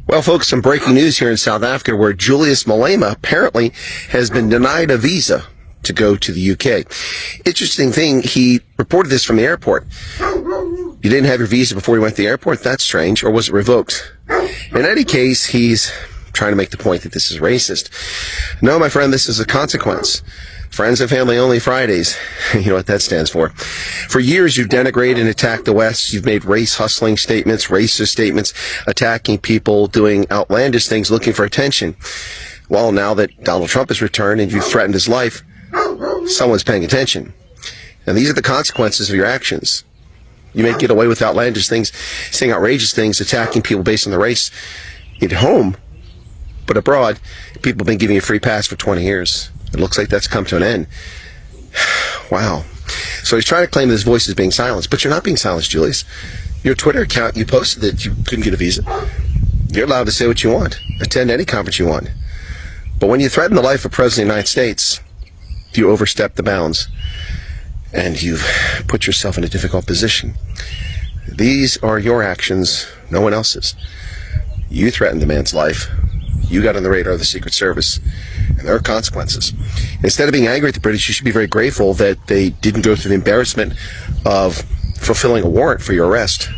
Well, folks, some breaking news here in South Africa where Julius Malema apparently has been denied a visa to go to the UK. Interesting thing, he reported this from the airport. You didn't have your visa before you went to the airport? That's strange. Or was it revoked? In any case, he's trying to make the point that this is racist. No, my friend, this is a consequence. Friends and Family Only Fridays. You know what that stands for. For years, you've denigrated and attacked the West. You've made race-hustling statements, racist statements, attacking people, doing outlandish things, looking for attention. Well, now that Donald Trump has returned and you've threatened his life, someone's paying attention. And these are the consequences of your actions. You may get away with outlandish things, saying outrageous things, attacking people based on their race at home, but abroad, people have been giving you a free pass for 20 years. It looks like that's come to an end. Wow. So he's trying to claim that his voice is being silenced, but you're not being silenced, Julius. Your Twitter account, you posted that you couldn't get a visa. You're allowed to say what you want, attend any conference you want. But when you threaten the life of President of the United States, you overstep the bounds, and you've put yourself in a difficult position. These are your actions, no one else's. You threatened the man's life. You got on the radar of the Secret Service, and there are consequences. Instead of being angry at the British, you should be very grateful that they didn't go through the embarrassment of fulfilling a warrant for your arrest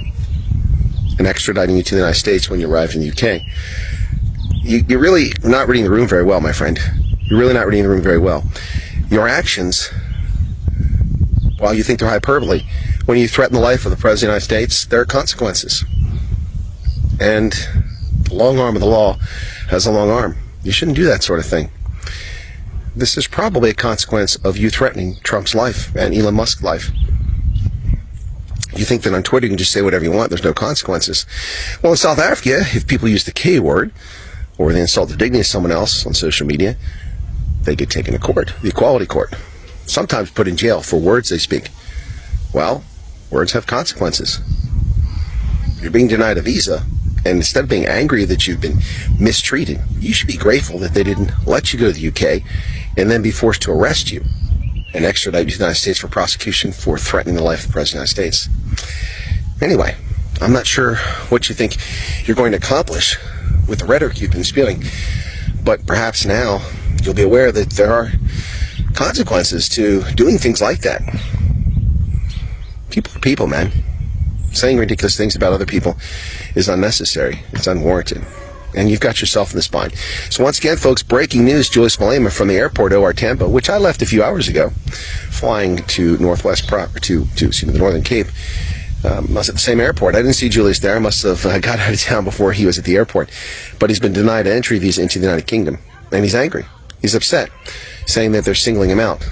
and extraditing you to the United States when you arrived in the UK. You're really not reading the room very well, my friend. You're really not reading the room very well. Your actions, while you think they're hyperbole, when you threaten the life of the President of the United States, there are consequences. And the long arm of the law has a long arm. You shouldn't do that sort of thing. This is probably a consequence of you threatening Trump's life and Elon Musk's life. You think that on Twitter you can just say whatever you want, there's no consequences. Well, in South Africa, if people use the K word, or they insult the dignity of someone else on social media, they get taken to court, the equality court. Sometimes put in jail for words they speak. Well, words have consequences. You're being denied a visa, and instead of being angry that you've been mistreated, you should be grateful that they didn't let you go to the UK and then be forced to arrest you and extradite you to the United States for prosecution for threatening the life of the President of the United States. Anyway, I'm not sure what you think you're going to accomplish with the rhetoric you've been spewing, but perhaps now you'll be aware that there are consequences to doing things like that. People are people, man. Saying ridiculous things about other people is unnecessary. It's unwarranted. And you've got yourself in this bind. So once again, folks, breaking news, Julius Malema from the airport OR Tampa, which I left a few hours ago, flying to the Northern Cape. I was at the same airport. I didn't see Julius there. I must have got out of town before he was at the airport. But he's been denied an entry visa into the United Kingdom. And he's angry. He's upset, saying that they're singling him out.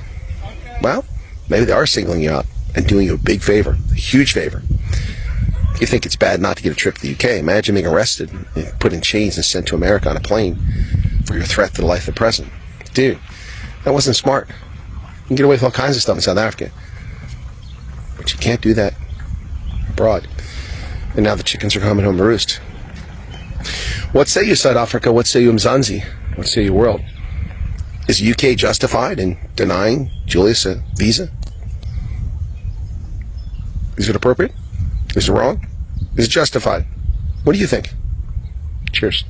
Well, maybe they are singling you out and doing you a big favor, a huge favor. You think it's bad not to get a trip to the UK. Imagine being arrested, put in chains, and sent to America on a plane for your threat to the life of the president. Dude, that wasn't smart. You can get away with all kinds of stuff in South Africa. But you can't do that abroad. And now the chickens are coming home to roost. What say you, South Africa? What say you, Mzansi? What say you, world? Is the UK justified in denying Julius a visa? Is it appropriate? Is it wrong? Is it justified? What do you think? Cheers.